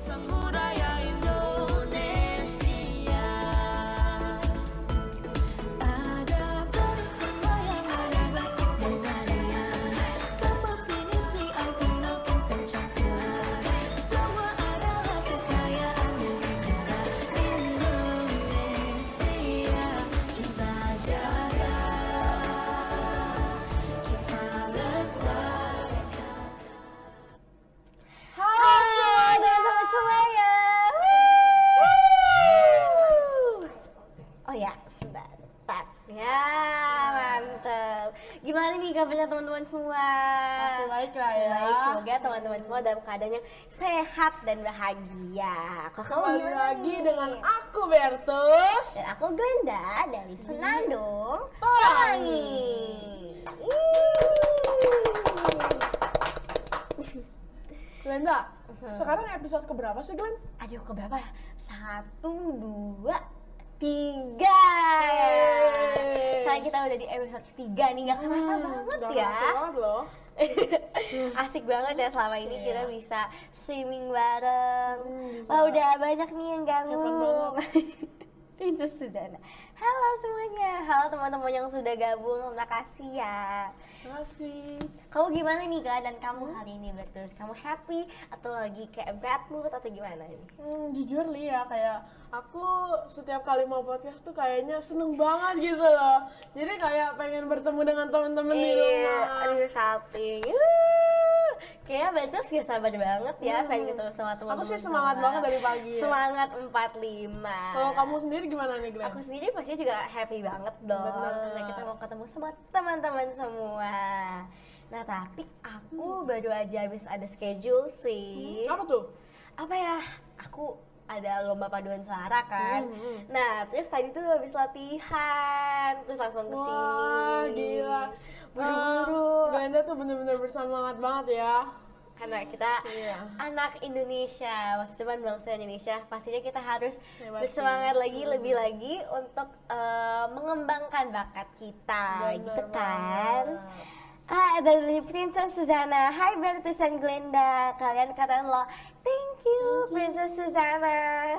Samudaya Indonesia. Ada peristiwa yang ada batik dan karya, definisi arti Pancasila. Semua adalah kekayaan negara Indonesia. Kita jaga, kita lestarikan. Halo teman-teman semuanya. Oh ya, sebentar. Ya, mantap. Gimana nih kabarnya teman-teman semua? Pasti baik lah ya. Baik, semoga teman-teman semua dalam keadaan yang sehat dan bahagia. Kok kamu Kembali gimana lagi nih? dengan aku Bertus. Dan aku Glenda dari Senandung Pelangi. Glenda, sekarang episode keberapa sih Glen? Aduh, keberapa ya? 1, 2, 3. Yeay. Sekarang kita udah di episode 3 nih, gak kerasa banget Gak ya. kerasa banget loh. Asik banget ya selama ini Iya. kita bisa streaming bareng. Bisa. Wah, udah banyak nih yang Hebat gabung. banget. Princess Suzana. Halo semuanya. Halo teman-teman yang sudah gabung. Terima kasih ya. Makasih. Kamu gimana nih keadaan kamu hari ini, Bertus? Kamu happy atau lagi kayak bad mood atau gimana ini? Jujur Li ya, kayak aku setiap kali mau podcast tuh kayaknya seneng banget gitu loh. Jadi kayak pengen bertemu dengan temen-temen di rumah. Aduh, salting. Kayaknya Bertus gak sabar banget ya pengen ketemu sama teman-teman. Aku sih semangat semua. banget dari pagi ya. Semangat 45. Kalau kamu sendiri gimana nih Glen? Aku sendiri pasti juga happy banget dong. Bener. Karena kita mau ketemu sama teman-teman semua. Nah, tapi aku baru aja habis ada schedule sih. Apa tuh? Apa ya? Aku ada lomba paduan suara kan. Hmm. Nah, terus tadi tuh habis latihan, terus langsung kesini. Wah, gila. Buru-buru. Glenda tuh bener-bener bersemangat banget ya. Karena kita Iya. anak Indonesia, maksudnya bangsa Indonesia, pastinya kita harus Hebat bersemangat sih. lagi, lebih lagi untuk mengembangkan bakat kita, gitu kan. Dari Princess Suzana. Hai Bertus dan Glenda, kalian katakan lo thank you Princess Suzana.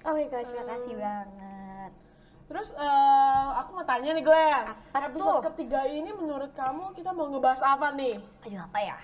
Oh my gosh, makasih banget. Terus aku mau tanya nih Glen, Apa episode tuh? ketiga ini menurut kamu kita mau ngebahas apa nih? Aduh, apa ya?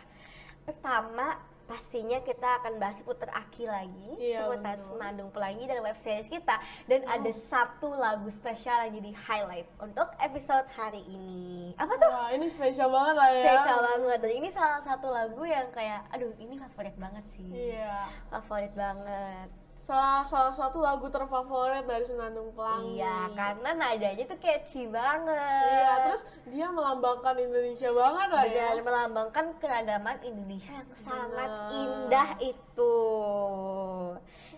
Pertama, pastinya kita akan bahas seputar Aki lagi, Iya, seputar betul. Senandung Pelangi dan web series kita. Dan ada satu lagu spesial yang jadi highlight untuk episode hari ini. Apa tuh? Wah, ini spesial banget lah ya. Spesial banget. Dan ini salah satu lagu yang kayak, aduh ini favorit banget sih. Iya. Favorit banget. Salah satu lagu terfavorit dari Senandung Pelangi. Iya, karena nadanya tuh catchy banget. Iya, terus dia melambangkan Indonesia banget lah ya. Dan melambangkan keragaman Indonesia yang sangat Benar. indah itu.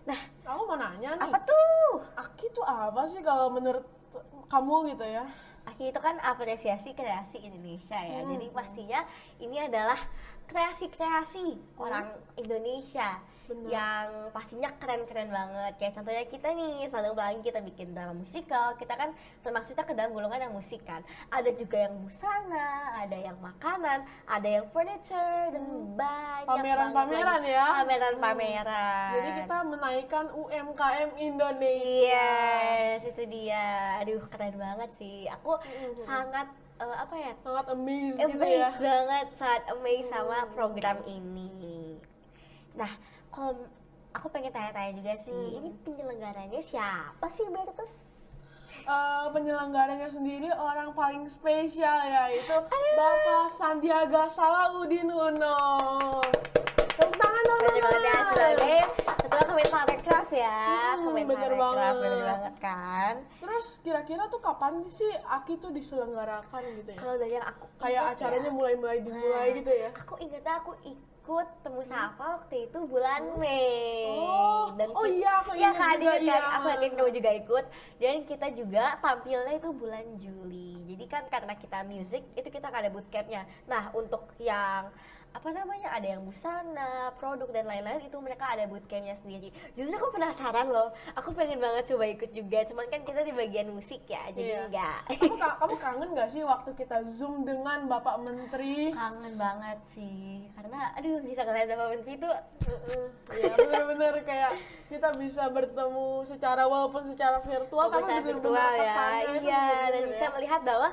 Nah, Aku mau nanya nih, apa tuh? Aki tuh apa sih kalau menurut kamu gitu ya? Aki itu kan apresiasi kreasi Indonesia ya. Jadi pastinya ini adalah kreasi-kreasi orang Indonesia. Benar. Yang pastinya keren-keren banget. Kayak contohnya kita nih, Senandung Pelangi kita bikin drama musikal. Kita kan termasuknya ke dalam golongan yang musik kan. Ada juga yang busana, ada yang makanan, ada yang furniture, dan banyak Pameran-pameran banget lagi. ya. Pameran-pameran. Jadi kita menaikkan UMKM Indonesia. Yes, itu dia. Aduh, keren banget sih. Aku sangat apa ya? Sangat amazed gitu ya. Amazed banget, sangat amazed sama program ini. Nah, kalau aku pengen tanya-tanya juga sih, ini penyelenggaranya siapa sih Bertus? Penyelenggaranya sendiri orang paling spesial yaitu Bapak Sandiaga Salahuddin Uno. Tepuk tangan dong Bener banget ya, teman-teman. sebagai ketua Kemenparekraf ya. bener Kemenparekraf, banget. bener banget kan. Terus kira-kira tuh kapan sih Aki tuh diselenggarakan gitu ya? Kalau dari yang aku Kayak ingat acaranya ya, mulai dimulai gitu ya? Aku ingetnya aku ikut Temu Sapa waktu itu bulan Mei. Oh iya, aku iya ingat kan, juga, ingat kan? iya. Aku yakin kamu juga ikut. Dan kita juga tampilnya itu bulan Juli. Jadi kan karena kita music, itu kita kan ada bootcampnya. Nah, untuk yang apa namanya, ada yang busana, produk dan lain-lain, itu mereka ada bootcampnya sendiri. Justru aku penasaran loh, aku pengen banget coba ikut juga, cuman kan kita di bagian musik ya, jadi Iya. enggak. Kamu kangen gak sih waktu kita Zoom dengan Bapak Menteri? Kangen banget sih, karena aduh bisa ngeliat Bapak Menteri itu Ya bener-bener kayak kita bisa bertemu walaupun secara virtual, tapi bisa bener-bener virtual ya, kesannya itu iya, dan bener-bener bisa ya. melihat bahwa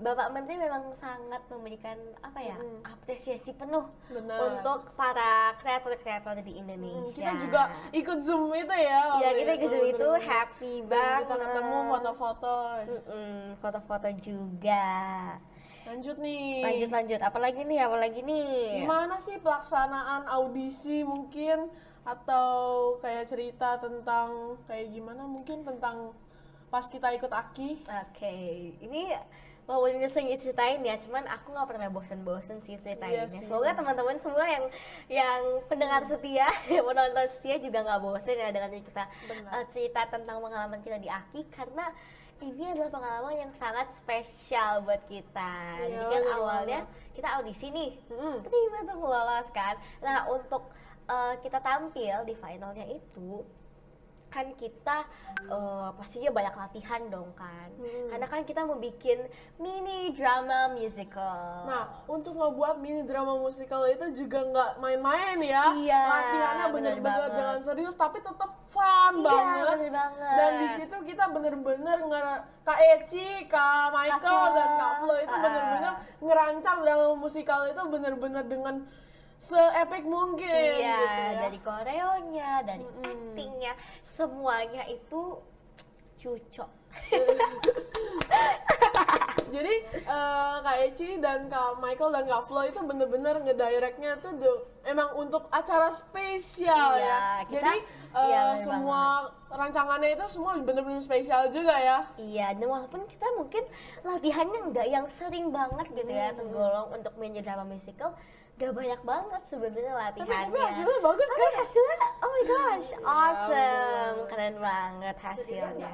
Bapak Menteri memang sangat memberikan apa ya, apresiasi penuh Benar. untuk para kreator-kreator di Indonesia. Kita juga ikut Zoom itu ya. Iya, waktu kita ikut Zoom itu bener-bener. happy Dan banget. kita ketemu foto-foto. Foto-foto juga. Lanjut nih. Lanjut, apalagi nih? Gimana sih pelaksanaan audisi mungkin, atau kayak cerita tentang kayak gimana mungkin tentang pas kita ikut Aki? Oke, ini walaupun ini sering diceritain ya, cuman aku nggak pernah bosen-bosen sih ceritainnya. Iya sih. Semoga teman-teman semua yang pendengar setia, yang penonton setia juga nggak bosen ya dengan kita Benar. cerita tentang pengalaman kita di Aki, karena ini adalah pengalaman yang sangat spesial buat kita. Iya, Jadi kan bener awalnya banget. kita audisi nih, Mm-mm. terima tuh lolos kan. Nah untuk kita tampil di finalnya itu kan kita pastinya banyak latihan dong kan, karena kan kita mau bikin mini drama musical. Nah, untuk ngebuat mini drama musikal itu juga nggak main-main ya. Iya, Latihannya bener bener-bener banget. dengan serius, tapi tetap fun Iya, banget. bener banget. Dan di situ kita bener-bener Kak Eci, Kak Michael, Flo. dan Kak Flo itu bener-bener ngerancang drama musikal itu bener-bener dengan se-epic mungkin. Iya, gitu ya. dari koreonya, dari actingnya, semuanya itu cucok. Jadi Kak Eci dan Kak Michael dan Kak Flo itu bener-bener ngedirectnya tuh emang untuk acara spesial Iya, ya. kita- Jadi iya, bener semua rancangannya itu semua bener-bener spesial juga ya. Iya, dan walaupun kita mungkin latihannya nggak yang sering banget gitu ya, tergolong untuk main drama musical, gak banyak banget sebenarnya latihannya. Tapi hasilnya bagus Tapi kan? hasilnya, oh my gosh, awesome, keren banget hasilnya.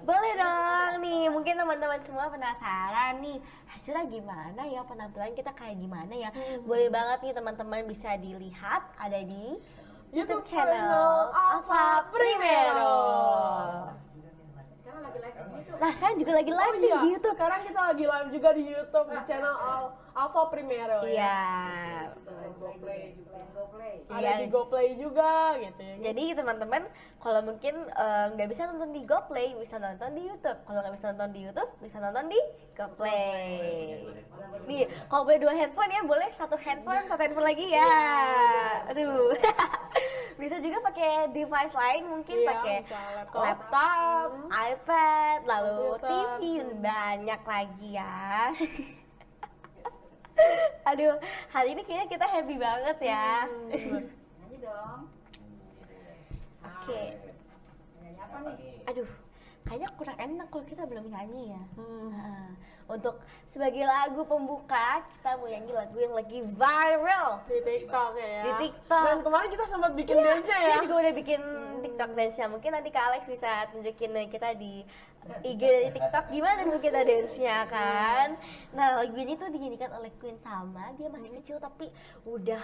Boleh dong nih, mungkin teman-teman semua penasaran nih hasilnya gimana ya, penampilan kita kayak gimana ya. Boleh banget nih teman-teman bisa dilihat ada di YouTube channel Alpha Primero. Nah, sekarang juga lagi live nih di YouTube. Sekarang kita lagi live juga di YouTube di channel Alpha Primero ya. Iya. Ada di GoPlay juga gitu ya. Jadi teman-teman kalau mungkin nggak bisa nonton di GoPlay, bisa nonton di YouTube. Kalau nggak bisa nonton di YouTube, bisa nonton di GoPlay. Nih, kalau boleh 2 handphone ya, boleh 1 handphone, 1 handphone lagi ya. Aduh. Bisa juga pakai device lain, mungkin Iya, pakai bisa laptop, iPad, lalu Komputer. TV, banyak lagi ya. Aduh, hari ini kayaknya kita happy banget ya. Nyanyi dong. Oke. Nyanyi apa nih? Aduh, kayaknya kurang enak kalau kita belum nyanyi ya. Nah, untuk sebagai lagu pembuka, kita mau nyanyi lagu yang lagi viral. Di TikTok ya. Di TikTok. Dan kemarin kita sempat bikin dance ya. Kita juga udah bikin TikTok dance-nya. Mungkin nanti Kak Alex bisa tunjukin kita di IG dari TikTok gimana tuh kita dance-nya kan. Nah, lagu ini tuh dinyanyikan oleh Queen Salma. Dia masih kecil tapi udah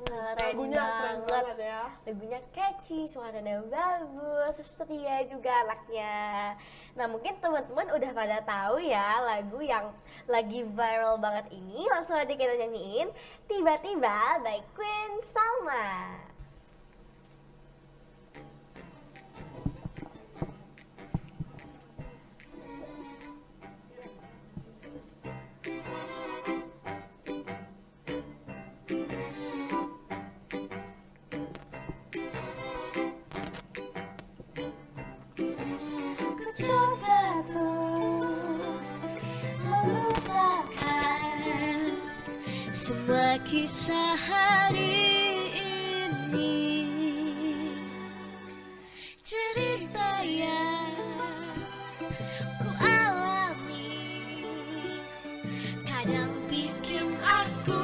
keren Lagunya keren banget ya. Lagunya catchy, suaranya bagus, setia juga anaknya. Nah mungkin teman-teman udah pada tahu ya lagu yang lagi viral banget ini. Langsung aja kita nyanyiin Tiba-tiba by Queen Salma. Ku coba tuh melupakan semua kisah hari ini, cerita yang ku alami kadang bikin aku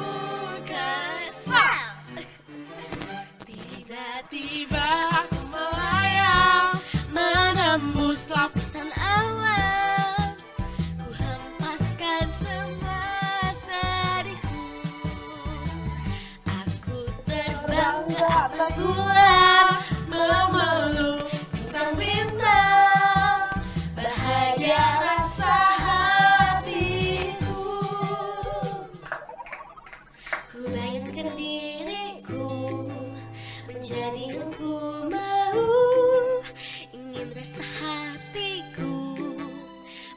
kesal. Tiba-tiba aku melayang menembus lapisan awan, ku hempaskan semua sedihku terbang ke atas bulan, memeluk bintang bintang, bahagia rasa hatiku. Ku bayangkan diriku menjadi yang ku mau, ingin rasa hatiku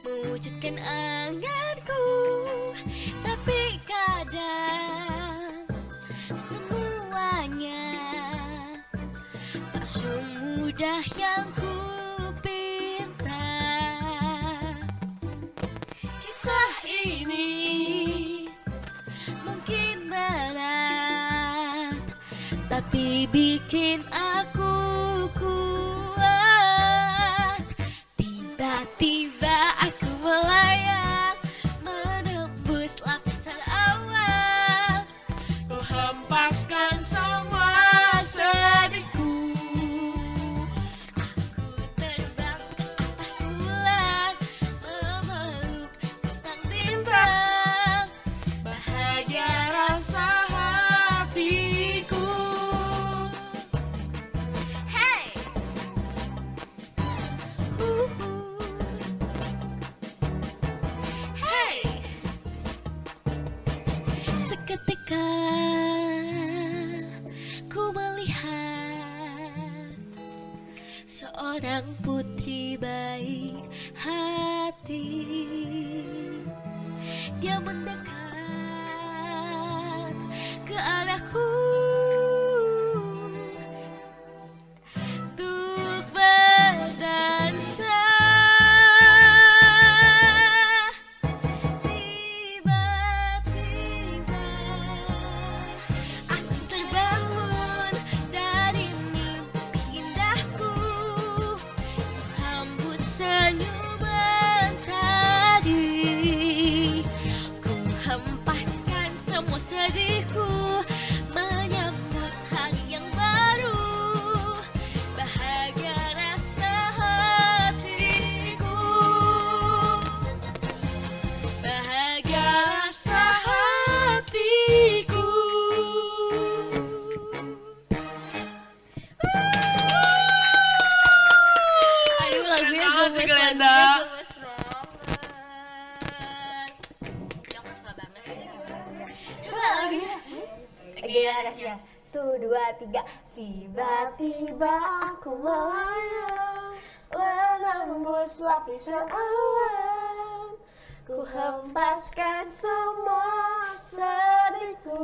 mewujudkan anganku. Tapi kadang semuanya tak semudah yang ku pinta. Kisah ini mungkin berat, tapi bikin aku kuat. Tiba-tiba aku melayang, menembus lapisan awal. Ku hempaskan semua sedihku. Aku terbang ke atas bulan, memeluk bintang-bintang, Bahagia rasa hatiku. hey. Hey. Seketika ku melihat seorang putri baik hati. Dia mendekat ke arahku untuk berdansa. Tiba-tiba aku terbangun dari mimpi indahku, sambut senyuman tadi. Ku hempaskan semua sedihku, menyambut hari yang baru. Bahagia rasa hatiku, bahagia rasa hatiku. Aduh, lagunya banget sih, gemes Glenda. banget, gemes banget. Ya, aku suka banget sih. Coba lagunya. Gimana ya? Tuh, 2, 3. Tiba-tiba aku melayang, Menembus lapisan awan, ku hempaskan semua sedihku.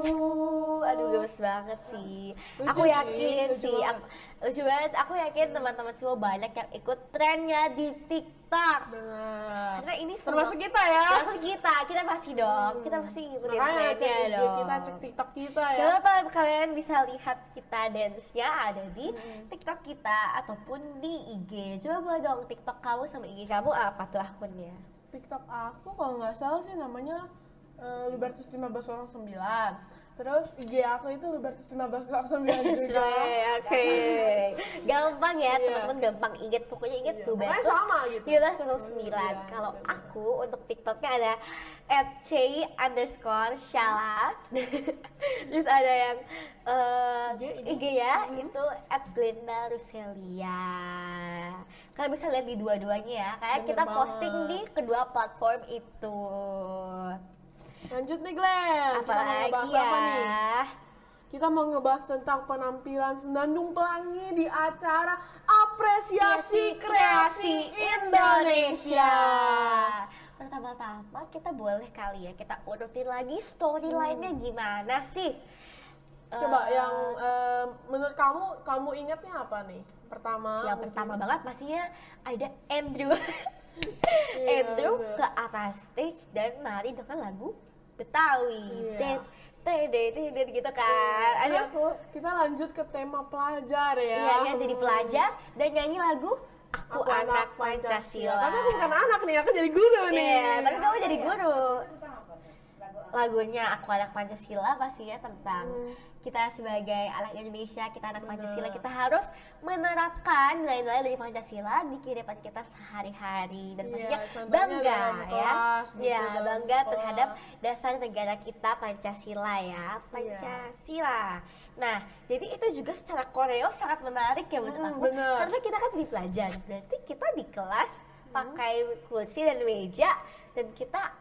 aduh gemes banget sih. Lucu Aku sih, yakin lucu sih, banget. lucu banget. Aku yakin teman-teman semua banyak yang ikut trennya di TikTok. Benar. Karena ini Termasuk kita ya. Termasuk kita pasti dong. Kita pasti ngikutin Makanya cek trennya IG dong. kita, cek TikTok kita ya. Coba kalian bisa lihat kita dance-nya ada di TikTok kita ataupun di IG. Coba boleh dong TikTok kamu sama IG kamu apa tuh akunnya? TikTok aku kalau nggak salah sih namanya Lubertus1509. Terus IG aku itu Lubertus1509 juga. Oke. Gampang ya, Iya. teman-teman gampang inget. Pokoknya inget Iya, tuh pokoknya Bertus sama gitu. 1509. Iya, Kalau bener. aku untuk TikToknya ada @ci_shalak. Terus ada yang IG ya, itu @glenda_ruselia. Kalian bisa lihat di dua-duanya ya. Kayak Bener kita banget. posting di kedua platform itu. Lanjut nih Glenn, kita mau Apalagi ngebahas ya? apa nih? Kita mau ngebahas tentang penampilan Senandung Pelangi di acara Apresiasi Kreasi Indonesia. Pertama-tama kita boleh kali ya kita urutin lagi storyline-nya gimana sih? Coba yang menurut kamu ingatnya apa nih? Pertama, Yang mungkin. pertama banget pastinya ada Andrew. Iya, Andrew bener. ke atas stage dan nari dengan lagu Betawi. Iya. Den gitu kan. Ada Terus kita lanjut ke tema pelajar ya. iya kan jadi pelajar dan nyanyi lagu Aku Anak Pancasila. Tapi aku bukan anak nih, aku jadi guru nih. Iya, tapi kamu jadi guru. lagunya Aku Anak Pancasila pastinya tentang kita sebagai anak Indonesia, kita anak Pancasila, kita harus menerapkan nilai-nilai dari Pancasila di kehidupan kita sehari-hari dan pastinya contohnya bangga dalam ya, kelas gitu, ya dalam bangga sekolah. terhadap dasar negara kita Pancasila ya, Pancasila. Nah, jadi itu juga secara koreo sangat menarik ya menurut aku, bener. karena kita kan jadi pelajar, berarti kita di kelas pakai kursi dan meja dan kita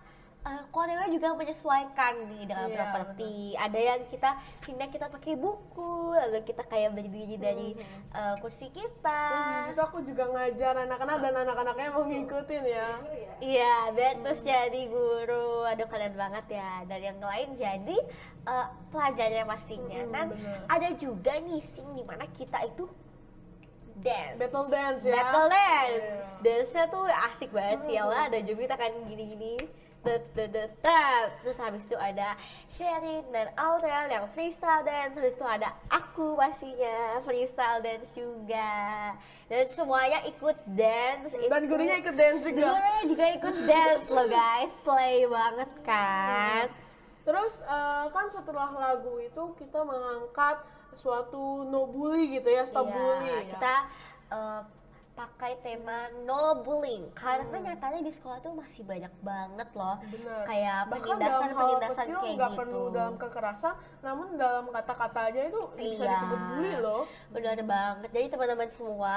koreonya juga menyesuaikan nih dengan Iya, properti. Ada yang kita pakai buku, lalu kita kayak berdiri dari kursi kita. Terus di situ aku juga ngajar anak-anak dan anak-anaknya mau ngikutin ya. Iya, biar terus jadi guru. Aduh keren banget ya. Dan yang lain jadi pelajarnya pastinya. Dan bener. ada juga nih scene dimana kita itu dance. Battle dance ya. Battle dance. Dance-nya tuh asik banget sih ya lah. Ada juga kita kan gini-gini. Terus habis itu ada Sherin dan Aurel yang freestyle dance. Habis itu ada aku pastinya freestyle dance juga. Dan semuanya ikut dance. Dan gurunya ikut dance juga. Gurunya juga ikut dance loh guys. Slay banget kan. Terus kan setelah lagu itu kita mengangkat suatu no bully gitu ya, stop Iya, bully. kita pakai tema no bullying karena nyatanya di sekolah tuh masih banyak banget loh. Bener. Kayak Bahkan dalam hal penindasan kecil kayak nggak gitu. perlu dalam kekerasan, namun dalam kata-kata aja itu bisa Iya. disebut bully loh. Benar banget. Jadi teman-teman semua,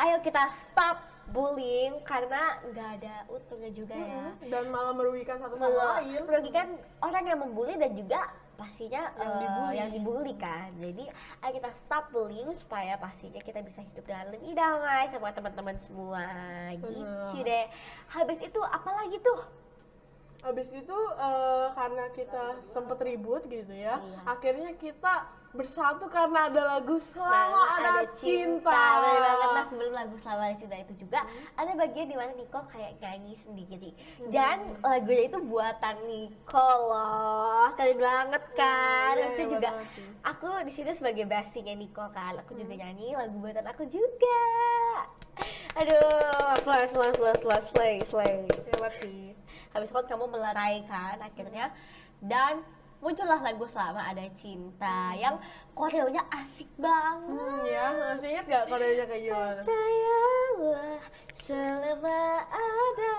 ayo kita stop bullying karena nggak ada untungnya juga ya. Dan malah merugikan satu sama lain. Merugikan orang yang membuli dan juga pastinya Yang yang dibully kan. Jadi ayo kita stop bullying supaya pastinya kita bisa hidup dengan lebih damai sama teman-teman semua. Gitu deh. Habis itu apa lagi tuh? Habis itu karena kita sempet ribut gitu ya, Iya. akhirnya kita bersatu karena ada lagu Selama Ada Cinta. Bener banget. Nah sebelum lagu Selama Ada Cinta itu juga ada bagian dimana Nico kayak nyanyi sendiri. Dan lagunya itu buatan Nico loh. Keren banget kan. Iya, Terus itu hebat juga banget sih. aku di situ sebagai bestie-nya Nico kan. Aku juga nyanyi lagu buatan aku juga. Aduh, slay. Hebat sih. Habis itu kamu melerai kan akhirnya dan muncullah lagu Selama Ada Cinta yang koreonya asik banget. Ya, masih ingat gak koreonya kayak gimana? Percayalah selama ada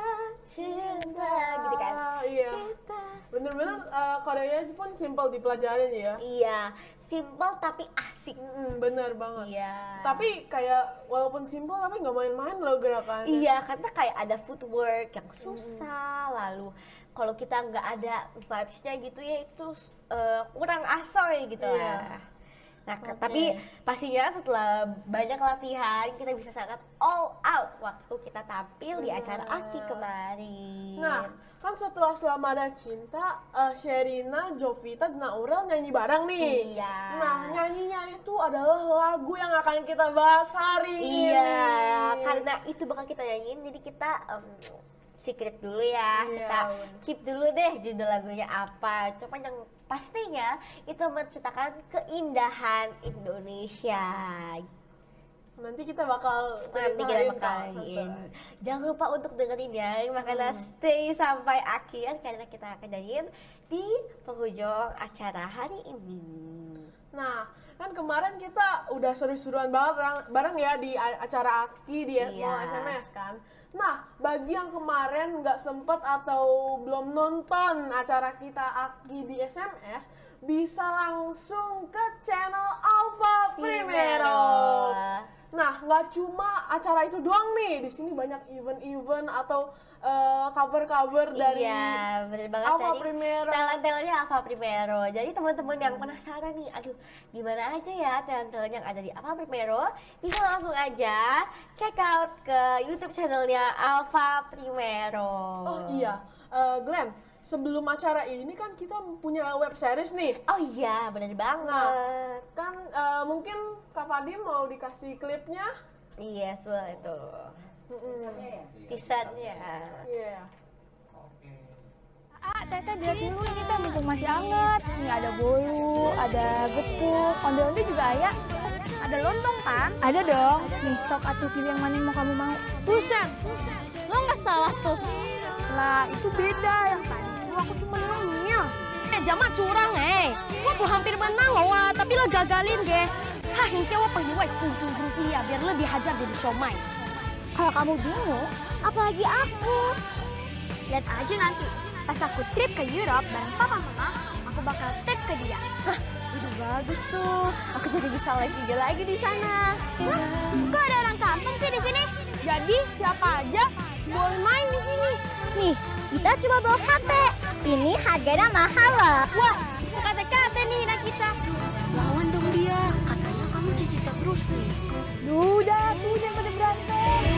cinta gitu kan. Iya. Kita Bener-bener koreonya pun simple dipelajarin ya. iya, simple tapi asik. Bener banget. Iya. Tapi kayak walaupun simple tapi nggak main-main loh gerakannya. Iya, karena kayak ada footwork yang susah, lalu kalau kita nggak ada vibes-nya gitu ya itu kurang asoy gitu Iya. lah. Nah, tapi pastinya setelah banyak latihan kita bisa sangat all out waktu kita tampil di acara Aki kemarin. Nah, kan setelah Selama Ada Cinta, Sherina, Jovita, dan Aurel nyanyi bareng nih. Iya. Nah, nyanyinya itu adalah lagu yang akan kita bahas hari ini. Iya, karena itu bakal kita nyanyiin, jadi kita secret dulu ya. Iya, Kita bener. keep dulu deh judul lagunya apa. Cuma yang pastinya itu menceritakan keindahan Indonesia. Nanti kita bakal Nanti kita ceritain, bakal Kak, nyanyiin. santai. Jangan lupa untuk dengerin ya, makanya stay sampai akhir karena kita akan nyanyiin di penghujung acara hari ini. Nah, kan kemarin kita udah seru-seruan banget bareng ya di acara Aki di Iya. SMS kan. Nah, bagi yang kemarin nggak sempet atau belum nonton acara kita Aki di SMS, bisa langsung ke channel Alpha Primero. Nah, nggak cuma acara itu doang nih, di sini banyak event-event atau cover-cover dari Iya, bener banget Alpha dari Primero. talent-talentnya Alpha Primero. Jadi teman-teman yang penasaran nih, aduh gimana aja ya talent-talent yang ada di Alpha Primero, bisa langsung aja check out ke YouTube channelnya Alpha Primero. Oh iya, Glenn, sebelum acara ini kan kita punya web series nih. Oh iya, bener banget. Nah, kan mungkin Kak Fadi mau dikasih klipnya. Iya, boleh itu. Teasernya. Iya. Tete lihat dulu ini teh mumpung masih hangat. Nih ada bolu, ada gepuk, onde-onde juga aya. Ada lontong kan? Ada dong. Nih sok atuh pilih yang mana yang mau kamu mau. Buset, lo nggak salah tuh. Lah itu beda yang tadi. Itu aku cuma ngemil. Jama curang Gua tuh hampir menang tapi lo gagalin ge. Hah, hingke wa pengen untung terus ya biar lo dihajar jadi siomay. Kalau kamu bingung, apalagi aku. Lihat aja nanti, pas aku trip ke Europe bareng papa mama, aku bakal trip ke dia. Udah bagus tuh. Aku jadi bisa live video lagi di sana. Kok ada orang kampung sih di sini? Jadi siapa aja boleh main di sini. Nih, kita coba bawa HP. Ini harganya mahal loh. Wah, kata-kata nih hina kita. Lawan dong dia, katanya kamu Jessica terus nih. Udah, jangan pada berantem.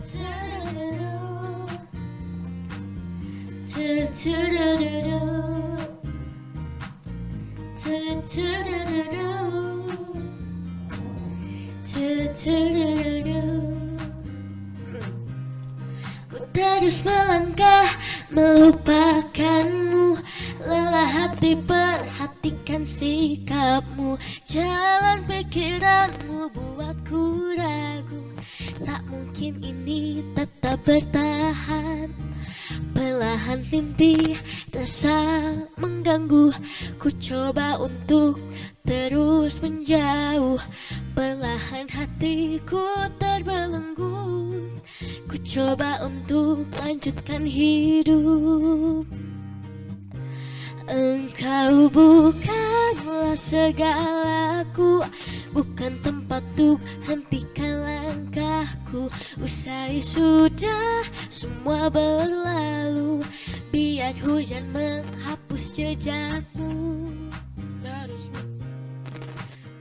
Ku terus melangkah melupakanmu, lelah hati perhatikan sikapmu, jalan pikiranmu buatku ragu, tak mungkin ini tetap bertahan. Perlahan mimpi terasa mengganggu, ku coba untuk terus menjauh. Perlahan hatiku terbelenggu, ku coba untuk lanjutkan hidup. Engkau bukanlah segalaku, bukan tempat untuk hentikan langkahku. Usai sudah semua berlalu, biar hujan menghapus jejakmu.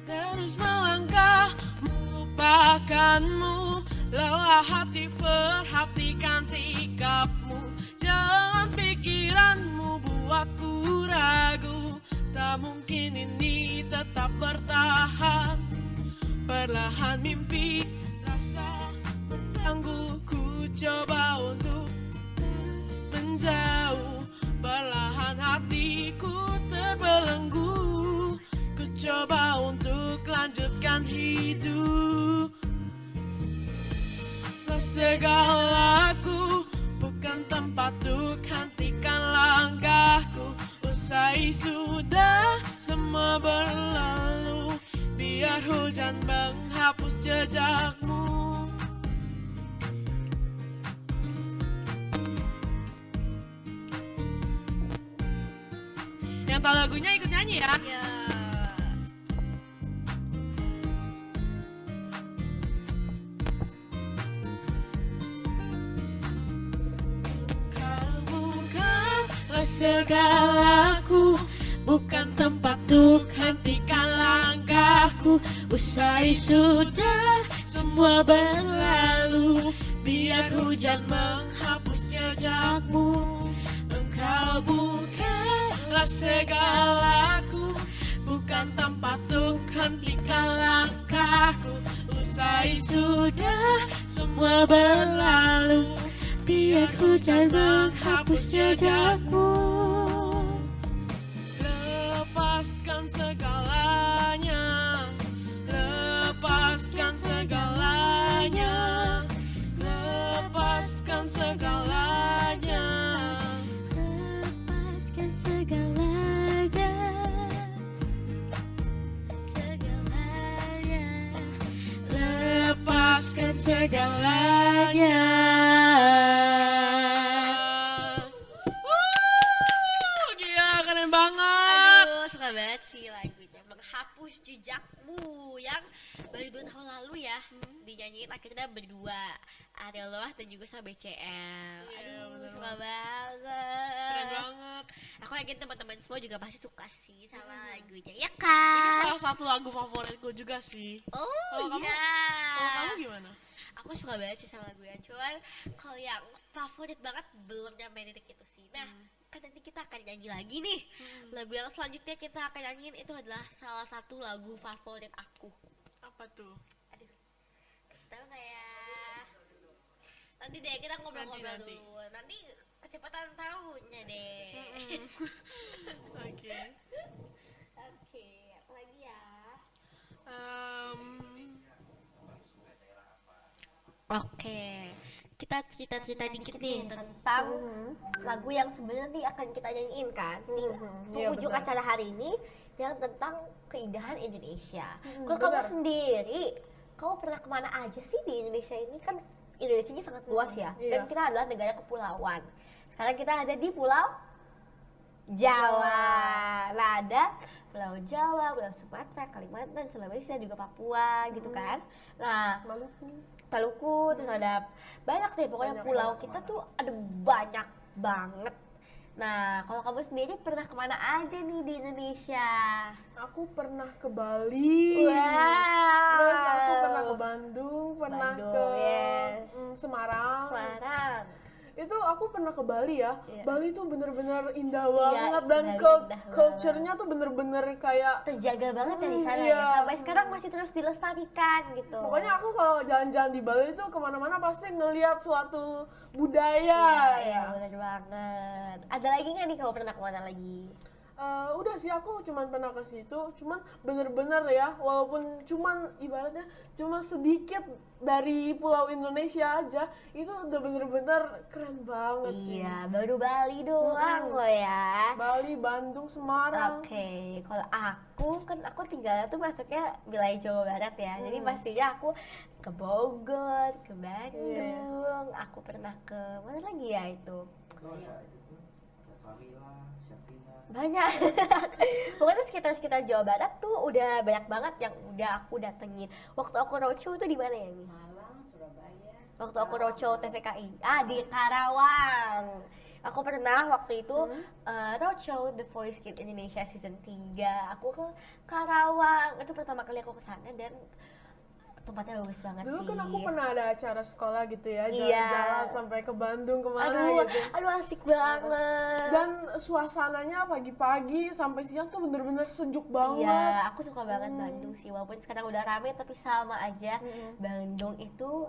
Terus melangkah melupakanmu, lelah hati perhatikan sikapmu, jalan pikiranmu buatku ragu, tak mungkin ini tetap bertahan. Perlahan mimpi rasa mengganggu, ku coba untuk terus menjauh. Perlahan hatiku terbelenggu, ku coba untuk lanjutkan hidup. Segalaku bukan tempat untuk hentikan langkahku. Usai sudah semua berlalu, biar hujan menghapus jejakmu. Yang tahu lagunya ikut nyanyi ya. Segalaku bukan tempat untuk hentikan langkahku. Usai sudah semua berlalu, biar hujan menghapus jejakmu. Engkau bukanlah segalaku, bukan tempat untuk hentikan langkahku. Usai sudah semua berlalu, biar hujan menghapus jejakmu. Lepaskan segalanya, lepaskan segalanya, lepaskan segalanya, lepaskan segalanya, segalanya, lepaskan segalanya. Banget sih lagunya menghapus jejakmu yang baru 2 tahun lalu ya dinyanyiin akhirnya berdua Ariel Noah dan juga sama BCL. Aduh suka banget. Keren banget. Aku yakin teman-teman semua juga pasti suka sih sama lagunya ya kan. Ini salah satu lagu favoritku juga sih. Oh Kalau iya. Kalau kamu gimana? Aku suka banget sih sama lagunya, cuman kalau yang favorit banget belum nyampe titik itu sih. Nah kan nanti kita akan nyanyi lagi nih. Lagu yang selanjutnya kita akan nyanyiin itu adalah salah satu lagu favorit aku. Apa tuh? Aduh, tahu nggak ya? Nanti deh kita ngobrol-ngobrol Nanti. dulu. Nanti kecepatan tahunya deh. Oke. Oke, apa lagi ya? Oke, kita cerita-cerita dikit nih tentang lagu yang sebenarnya nih akan kita nyanyiin kan di penghujung benar. acara hari ini yang tentang keindahan Indonesia. Kalau kamu benar. sendiri, kamu pernah kemana aja sih di Indonesia ini? Kan Indonesia ini sangat luas ya, dan Iya. kita adalah negara kepulauan. Sekarang kita ada di Pulau Jawa. Nah ada Pulau Jawa, Pulau Sumatera, Kalimantan, Sulawesi, dan juga Papua gitu kan. Nah Maluku, terus ada banyak deh pokoknya Banyak pulau kita tuh ada banyak banget. Nah kalau kamu sendiri pernah kemana aja nih di Indonesia? Aku pernah ke Bali. Wow. Terus aku pernah ke Bandung, pernah Bandung, ke yes. Semarang. Semarang. Itu aku pernah ke Bali ya. Iya. Bali tuh bener-bener indah Iya, banget dan Bali indah culture-nya tuh bener-bener kayak Terjaga banget ya di sana iya. ya. Sampai sekarang masih terus dilestarikan gitu. pokoknya aku kalau jalan-jalan di Bali tuh kemana-mana pasti ngelihat suatu budaya Iya, bener banget. Ada lagi nggak nih kamu pernah kemana lagi? Udah sih aku cuman pernah ke situ, cuman bener-bener ya, walaupun cuman ibaratnya cuma sedikit dari pulau Indonesia aja, itu udah bener-bener keren banget sih. Iya, baru Bali doang loh ya. Bali, Bandung, Semarang. Oke, kalau aku tinggalnya tuh masuknya wilayah Jawa Barat ya. Jadi pastinya aku ke Bogor, ke Bandung. Aku pernah ke mana lagi ya itu? Banyak. Pokoknya sekitar Jawa Barat tuh udah banyak banget yang udah aku datengin. Waktu aku roadshow itu di mana ya, Mi? Malang, Surabaya. Waktu aku roadshow TVKI. Di Karawang. Aku pernah waktu itu roadshow The Voice Kids Indonesia season 3. Aku ke Karawang. Itu pertama kali aku ke sana dan tempatnya bagus banget Dulu sih. kan aku pernah ada acara sekolah gitu ya, Iya. jalan-jalan sampai ke Bandung kemana Aduh, gitu. aduh asik banget. Dan suasananya pagi-pagi sampai siang tuh bener-bener sejuk banget. Iya, aku suka banget Bandung sih. Walaupun sekarang udah rame tapi sama aja. Bandung itu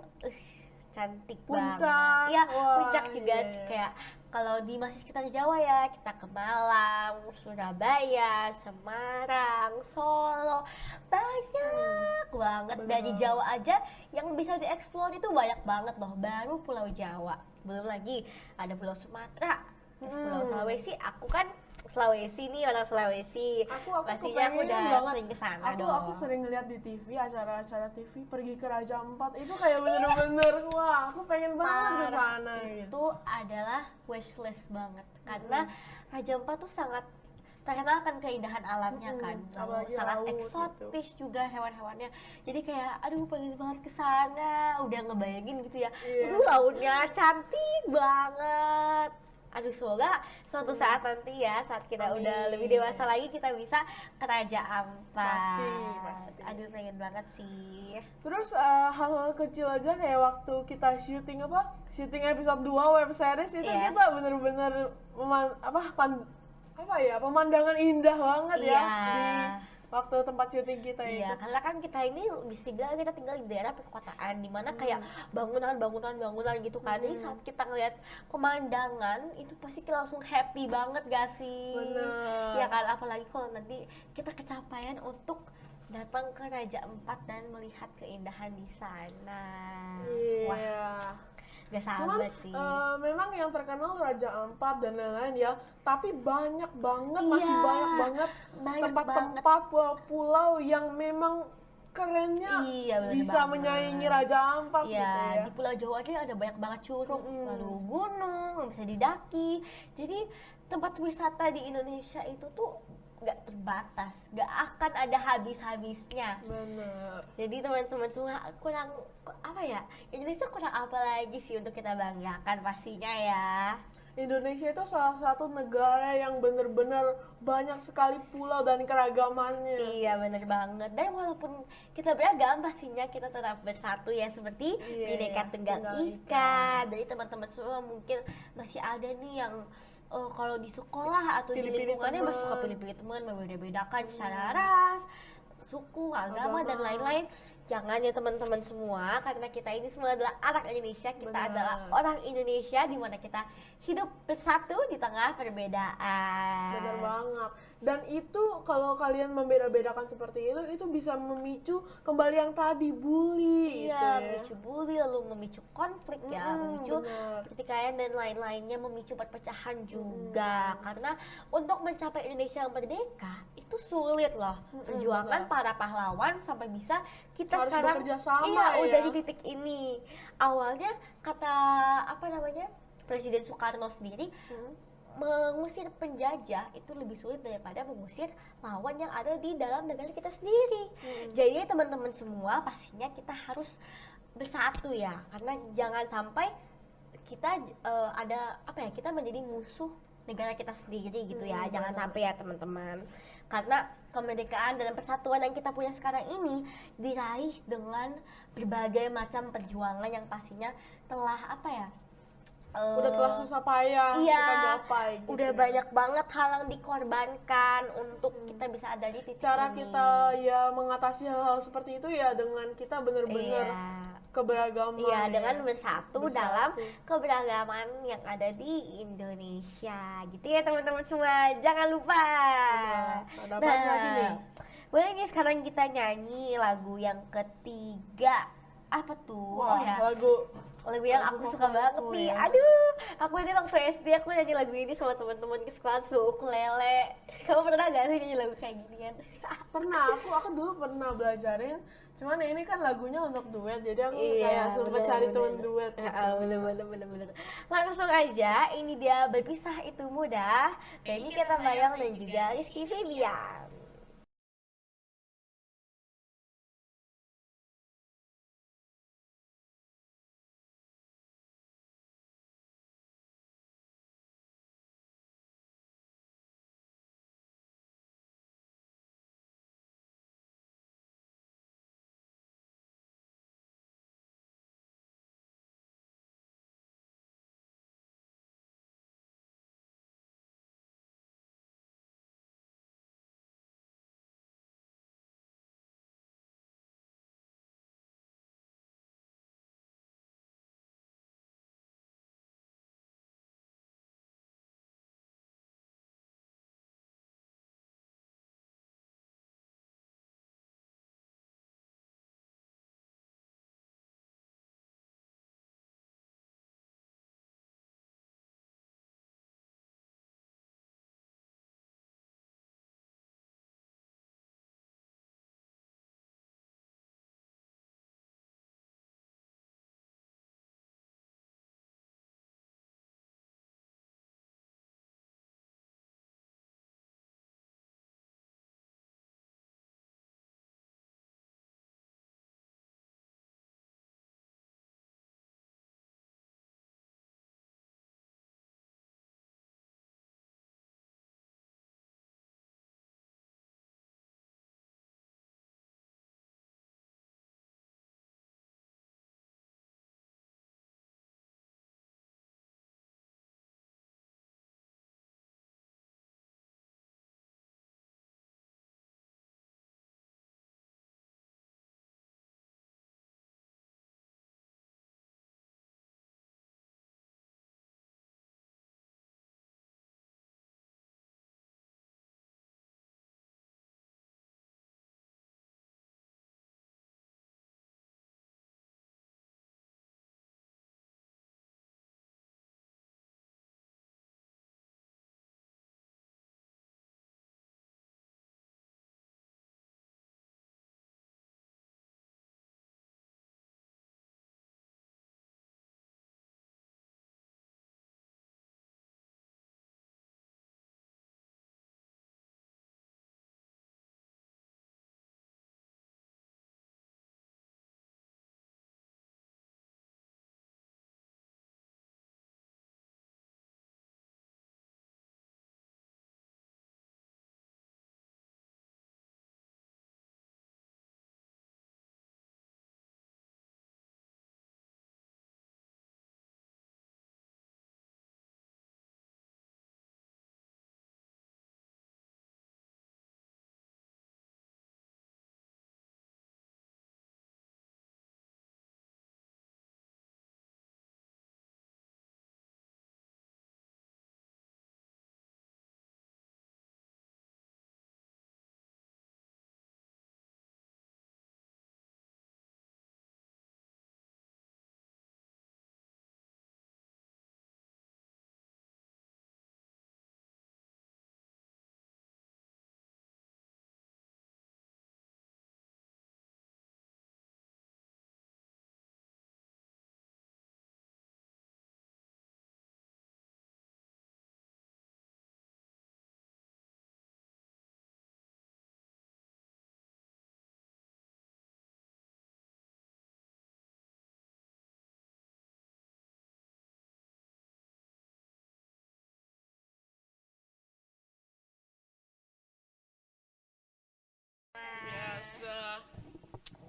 cantik Puncak. banget. Iya, Wah, puncak juga iya. sih. Kayak kalau di masih sekitar Jawa ya, kita ke Malang, Surabaya, Semarang, Solo. Banyak banget. Dari Jawa aja yang bisa dieksplor itu banyak banget loh. Baru Pulau Jawa. Belum lagi ada Pulau Sumatera, terus Pulau Sulawesi. Aku kan Sulawesi nih, orang Sulawesi. Aku Pastinya aku kepengen udah banget. sering kesana Aku dong. sering ngeliat di TV, acara-acara TV pergi ke Raja Ampat itu kayak bener-bener wah, aku pengen banget ke sana gitu. Itu adalah wishlist banget karena Raja Ampat tuh sangat terkenal kan keindahan alamnya kan. Lalu apalagi sangat laut eksotis juga hewan-hewannya. Jadi kayak aduh pengen banget ke sana. Udah ngebayangin gitu ya. Iya. Aduh lautnya cantik banget. Aduh semoga suatu saat nanti ya saat kita udah lebih dewasa lagi kita bisa ke Raja Ampat. Pasti. Aduh pengen banget sih. Terus hal-hal kecil aja kayak waktu kita syuting episode 2 web series itu Iya. kita bener-bener pemandangan indah banget ya Iya. di waktu tempat syuting kita itu. Iya, karena kan kita ini bisa dibilang kita tinggal di daerah perkotaan di mana kayak bangunan gitu kan. Jadi saat kita ngeliat pemandangan itu pasti kita langsung happy banget gak sih? Bener. Ya kan, apalagi kalau nanti kita kecapaian untuk datang ke Raja Ampat dan melihat keindahan di sana. Wah, Iya. gak Cuman sabar sih. memang yang terkenal Raja Ampat dan lain-lain ya, tapi banyak banget, masih Iya, banyak banget banyak tempat-tempat pulau-pulau yang memang kerennya Iya, bener bisa banget. menyaingi Raja Ampat Iya, gitu ya. di Pulau Jawa aja ada banyak banget curug, lalu gunung yang bisa didaki. Jadi tempat wisata di Indonesia itu tuh nggak terbatas, nggak akan ada habis-habisnya. Bener. Jadi teman-teman semua kurang apa ya? Indonesia kurang apa lagi sih untuk kita banggakan pastinya ya. Indonesia itu salah satu negara yang bener-bener banyak sekali pulau dan keragamannya. Iya bener banget. Dan walaupun kita beragam pastinya kita tetap bersatu ya seperti Iya, Bhinneka Tunggal Tunggal Ika. Jadi teman-teman semua mungkin masih ada nih yang kalau di sekolah atau di Pilih-pilih lingkungannya teman. masih suka pilih-pilih teman, membeda-bedakan secara ras, suku, agama dan lain-lain. Jangan ya teman-teman semua, karena kita ini semua adalah anak Indonesia, kita Benar. adalah orang Indonesia di mana kita hidup bersatu di tengah perbedaan. Bener banget. Dan itu kalau kalian membeda-bedakan seperti itu bisa memicu kembali yang tadi bully Iya, gitu ya. memicu bully, lalu memicu konflik ya, memicu benar. pertikaian dan lain-lainnya, memicu perpecahan juga. Karena untuk mencapai Indonesia yang merdeka itu sulit loh. Perjuangan para pahlawan sampai bisa kita Harus sekarang bekerja sama iya, ya. udah di titik ini. Awalnya kata Presiden Soekarno sendiri mengusir penjajah itu lebih sulit daripada mengusir lawan yang ada di dalam negara kita sendiri. Jadi teman-teman semua pastinya kita harus bersatu ya, karena jangan sampai kita kita menjadi musuh negara kita sendiri gitu ya. Jangan sampai ya teman-teman. Karena kemerdekaan dan persatuan yang kita punya sekarang ini diraih dengan berbagai macam perjuangan yang pastinya telah apa ya? Udah telah susah payah Iya, kita gapai gitu. udah banyak banget hal yang dikorbankan untuk kita bisa ada di titik Cara ini. kita ya mengatasi hal-hal seperti itu ya dengan kita bener-bener Iya. keberagaman. Iya, ya. dengan bersatu Bersatu. dalam keberagaman yang ada di Indonesia. Gitu ya teman-teman semua, jangan lupa. Ada apa lagi nih? Boleh nih sekarang kita nyanyi lagu yang ketiga. Apa tuh? Wah, Oh ya, lagu yang aku suka banget favoritku nih. ya. Aduh, aku ini waktu SD aku nyanyi lagu ini sama teman-teman ke sekolah suku ukulele. Kamu pernah gak sih nyanyi lagu kayak gini kan? Pernah, aku dulu pernah belajarin. Cuman ini kan lagunya untuk duet, jadi aku Iya, kayak sempet cari bener-bener. teman duet. Bener. Langsung aja, ini dia Berpisah Itu Mudah. Benny Ketabayang dan juga Rizky Febian.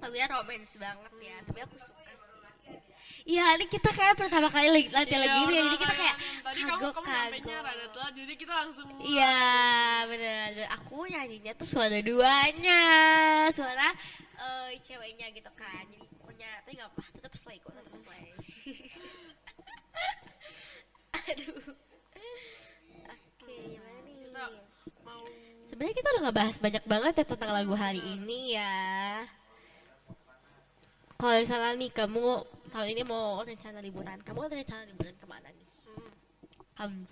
lagunya romance banget ya, tapi aku suka sih. Iya, ini kita kayak pertama kali latihan lagi ini, jadi kita kayak tadi kamu nyampainya rada telat, jadi kita langsung iya, bener. Aku nyanyinya tuh suara duanya, suara ceweknya gitu kan. Jadi pokoknya, tapi nggak apa, tetap slay kok, tetap slay. Aduh. Oke, gimana nih? mau Sebenarnya kita udah ngebahas banyak banget ya tentang lagu hari ini ya. Kalau misalnya nih kamu tahun ini mau rencana liburan, kamu ada rencana liburan kemana nih? Kamu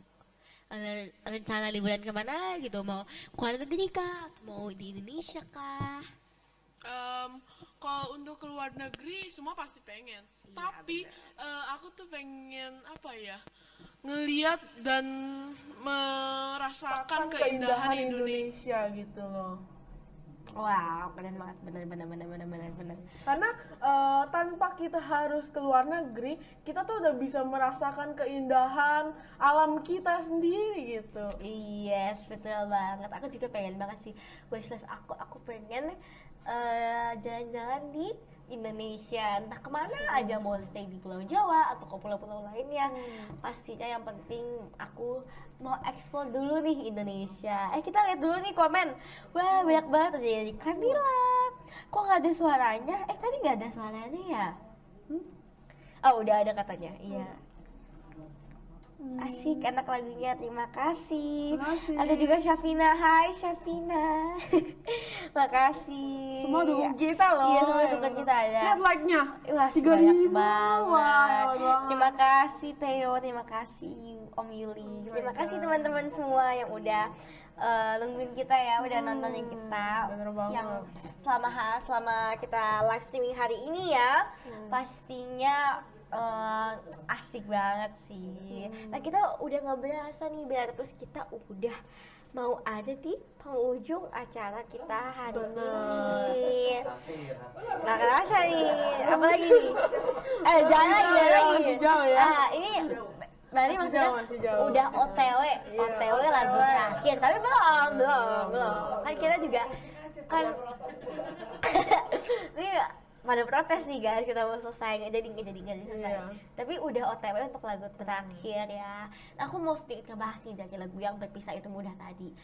ada rencana liburan kemana gitu? Mau keluar negeri kah? Atau mau di Indonesia kah? kalau untuk keluar negeri semua pasti pengen. Tapi aku tuh pengen apa ya? Ngeliat dan merasakan keindahan Indonesia gitu loh. Wow, keren banget, bener. Karena tanpa kita harus keluar negeri, kita tuh udah bisa merasakan keindahan alam kita sendiri gitu. Yes, betul banget. Aku juga pengen banget sih wishlist aku pengen jalan-jalan di Indonesia, entah kemana aja, mau stay di Pulau Jawa atau ke pulau-pulau lainnya. Pastinya yang penting aku mau explore dulu nih Indonesia. Kita lihat dulu nih komen. Wah, banyak banget dari Kamila. Kok nggak ada suaranya? Tadi nggak ada suaranya ya? Oh, udah ada katanya. Iya. Asik, enak lagunya, terima kasih. Ada juga Syafina, hai Syafina. Makasih. Semua dukung kita loh. Iya, semua dukung kita ada. Lihat like-nya. Wah, 3.000. banyak banget. Wah, Terima kasih Theo, terima kasih Om Yuli. Terima kasih teman-teman semua yang udah nungguin kita ya, udah nontonin kita. Bener banget. Yang selama kita live streaming hari ini ya, pastinya asik banget sih. Nah, kita udah nggak berasa nih, terus kita udah mau ada di penghujung acara kita hari ini. Nggak kerasa nih, apalagi nih? Jangan lagi. Masih jauh ya. Nah, ini berarti maksudnya masih jauh. udah OTW lagu terakhir, tapi belum. Kan kita juga kan ini pada protes nih guys, kita mau selesai nggak jadi selesai. Iya. Tapi udah OTW untuk lagu terakhir ya. Nah, aku mau sedikit ngebahas nih dari lagu yang berpisah itu mudah tadi.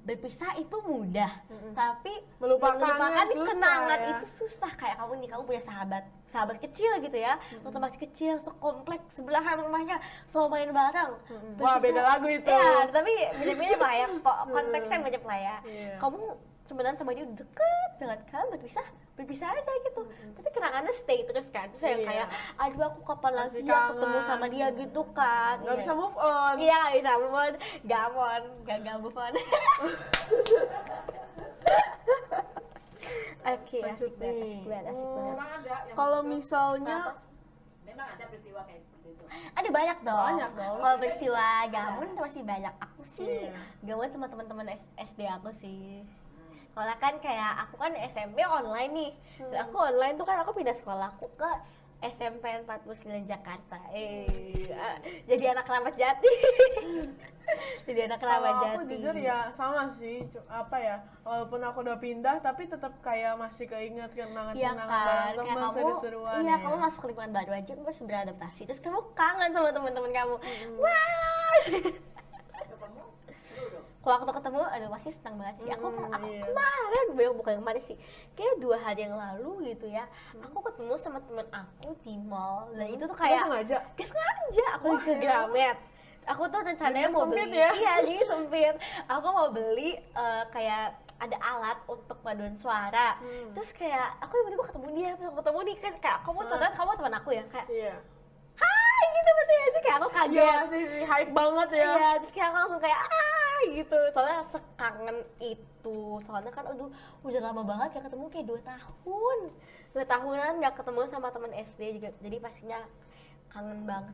Berpisah itu mudah, tapi Melupakannya susah, kenangan ya. itu susah. Kayak kamu punya sahabat kecil gitu ya, waktu masih kecil, sekomplek, sebelahan rumahnya, selalu main bareng. Wah, beda lagu itu. Ya, tapi beda-beda lah ya, konteksnya banyak lah ya. Iya. Kamu sebenarnya sama dia deket banget kan, berpisah aja gitu, tapi kenangannya stay terus kan. Terus yang Iya. kayak, aduh aku kapan lagi Masih ya kangen. ketemu sama dia gitu kan. Nggak Iya. bisa move on. Iya, nggak bisa move on, gagal move on. Oke, asik banget. Memang ada yang Kalau misalnya memang ada peristiwa kayak seperti itu. Ada banyak dong. Banyak dong. Kalau peristiwa gamon itu masih banyak. Aku sih Iya. gamon sama teman-teman SD aku sih. Soalnya kan kayak aku kan SMP online nih. Dan aku online tuh kan aku pindah sekolahku ke SMP 49 Jakarta. Jadi anak Keramat Jati. Jadi anak Keramat kalau Jati. aku jujur ya sama sih, apa ya, walaupun aku udah pindah tapi tetap kayak masih keinget Iya kenangan-kenangan kan, bareng kayak teman, kamu, seru-seruan iya ya. kamu masuk ke lingkungan baru aja, kamu harus beradaptasi, terus kamu kangen sama teman-teman kamu. Wah. Kalau waktu ketemu, aduh pasti senang banget sih. Aku iya. kemarin, bukan kemarin sih, kayak 2 hari yang lalu gitu ya. Aku ketemu sama teman aku di mall, dan itu tuh Nggak kayak sengaja? Gak sengaja, aku lagi ke Gramet. Aku tuh rencananya Jadi mau sempit beli, ya? iya jadi sempit. Aku mau beli kayak ada alat untuk paduan suara. Terus kayak aku tiba-tiba ketemu dia kan kayak kamu contohnya kamu teman aku ya kayak Iya. hai gitu berarti ya sih, kayak aku kaget. Iya sih, hype banget ya. Iya, terus kayak aku langsung kayak gitu. Soalnya sekangen itu. Soalnya kan aduh udah lama banget gak ketemu, kayak 2 tahun. 2 tahunan gak ketemu sama teman SD juga. Jadi pastinya kangen banget.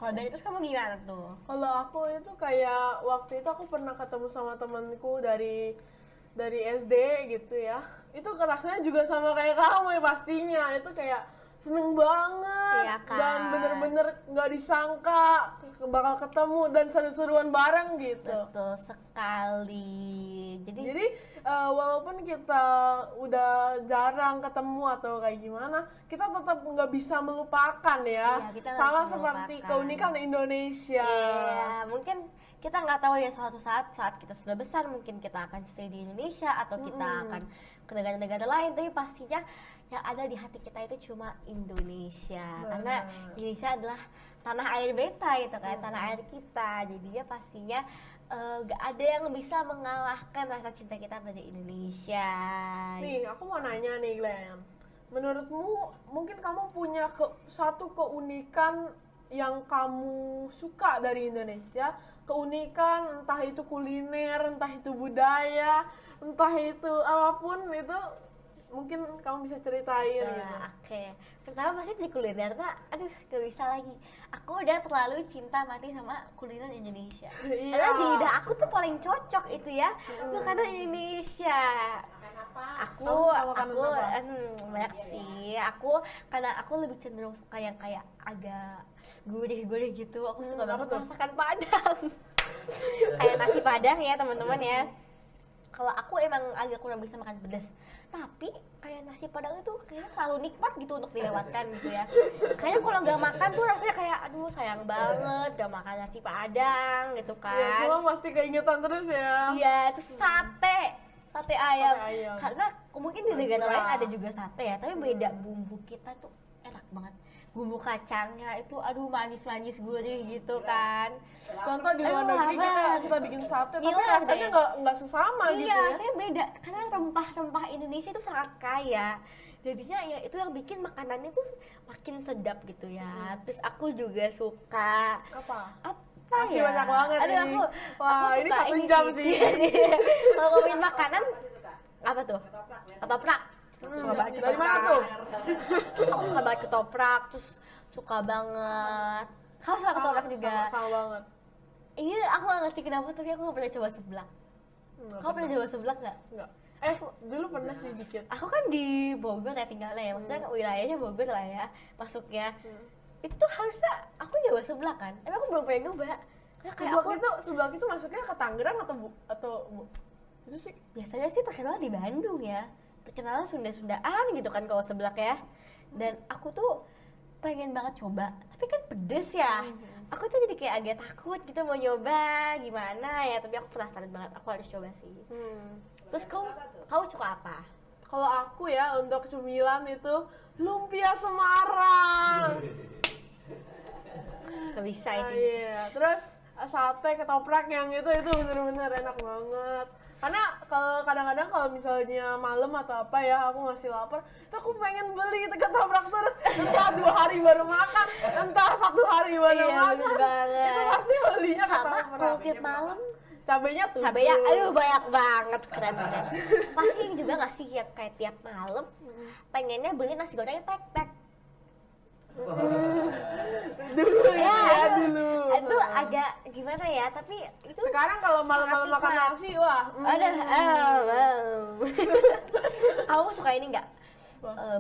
Kalau dari terus kamu gimana tuh? Kalau aku itu kayak waktu itu aku pernah ketemu sama temenku dari SD gitu ya. Itu rasanya juga sama kayak kamu ya pastinya. Itu kayak seneng banget, Iya kan? dan bener-bener nggak disangka bakal ketemu dan seru-seruan bareng gitu. Betul sekali. Jadi walaupun kita udah jarang ketemu atau kayak gimana, kita tetap nggak bisa melupakan ya. Iya, kita nggak Sama bisa seperti melupakan. keunikan Indonesia. Iya, mungkin kita nggak tahu ya suatu saat kita sudah besar mungkin kita akan stay di Indonesia atau kita akan ke negara-negara lain, tapi pastinya yang ada di hati kita itu cuma Indonesia. Karena Indonesia adalah tanah air beta gitu kan, tanah air kita. Jadinya pastinya gak ada yang bisa mengalahkan rasa cinta kita pada Indonesia. Nih, aku mau nanya nih Glenn. Menurutmu mungkin kamu punya satu keunikan yang kamu suka dari Indonesia? Keunikan entah itu kuliner, entah itu budaya, entah itu apapun itu mungkin kamu bisa ceritain gitu. Oke. Pertama pasti di kuliner, aduh gak bisa lagi. Aku udah terlalu cinta mati sama kuliner Indonesia. Iya. Karena di lidah aku tuh paling cocok itu ya, makanan Indonesia. Aku banyak sih. Karena aku lebih cenderung suka yang kayak agak gurih-gurih gitu. Aku suka banget masakan Padang. Kayak nasi Padang ya teman-teman ya. Kalau aku emang agak kurang bisa makan pedas, tapi kayak nasi Padang itu kayaknya terlalu nikmat gitu untuk dilewatkan gitu ya. Kayaknya kalau nggak makan tuh rasanya kayak aduh sayang banget gak makan nasi Padang gitu Ya, kan. semua pasti keingetan terus ya. Iya, terus sate ayam. ayam. Karena mungkin di negara lain ada juga sate ya, tapi beda bumbu kita tuh enak banget. Bumbu kacangnya itu aduh manis-manis gurih gitu kan. Contoh di luar negeri kita bikin sate, tapi Gila rasanya deh. nggak sesama gitu Iya, ya. saya beda karena rempah-rempah Indonesia itu sangat kaya. Jadinya ya itu yang bikin makanannya tuh makin sedap gitu ya. Terus aku juga suka Apa? apa Pasti ya? banyak banget Aduh, ini. Wah, aku ini suka 1 jam sih. Kalau ngomongin makanan apa tuh? Ketoprak. Suka banget Dari mana tuh? Aku suka banget ketoprak, terus suka banget. Kamu suka ketoprak juga? Sama banget. Ini aku gak ngerti kenapa, tapi aku gak pernah coba seblak. Kamu pernah coba seblak gak? Enggak. Dulu pernah sih dikit. Aku kan di Bogor ya tinggalnya ya, maksudnya wilayahnya Bogor lah ya, masuknya. Itu tuh harusnya aku nyoba seblak kan, tapi aku belum pernah nyoba. Karena kayak Seblak itu masuknya ke Tangerang atau itu sih? biasanya sih terkenal di Bandung ya, terkenal Sunda-Sundaan gitu kan kalau seblak ya. Dan aku tuh pengen banget coba, tapi kan pedes ya. Aku tuh jadi kayak agak takut gitu mau nyoba gimana ya, tapi aku penasaran banget, aku harus coba sih. Terus kamu suka apa? Kalau aku ya untuk cemilan itu lumpia Semarang. Gak bisa itu. Iya, terus sate ketoprak yang itu bener-bener enak banget. Karena kalau kadang-kadang kalau misalnya malam atau apa ya aku ngasih lapar, itu aku pengen beli itu ketoprak terus. Entah 2 hari baru makan, entah 1 hari baru Iya, makan. bener banget. Itu pasti belinya Sama ketoprak. kalau tiap malam Cabenya 7. cabenya aduh banyak banget, keren banget. Pasti juga nggak sih yang kayak tiap malam pengennya beli nasi goreng tek-tek. Dulu ya dulu. Itu agak gimana ya, tapi itu Sekarang kalau malam-malam sangat makan nikmat. nasi, wah. Kamu suka ini nggak?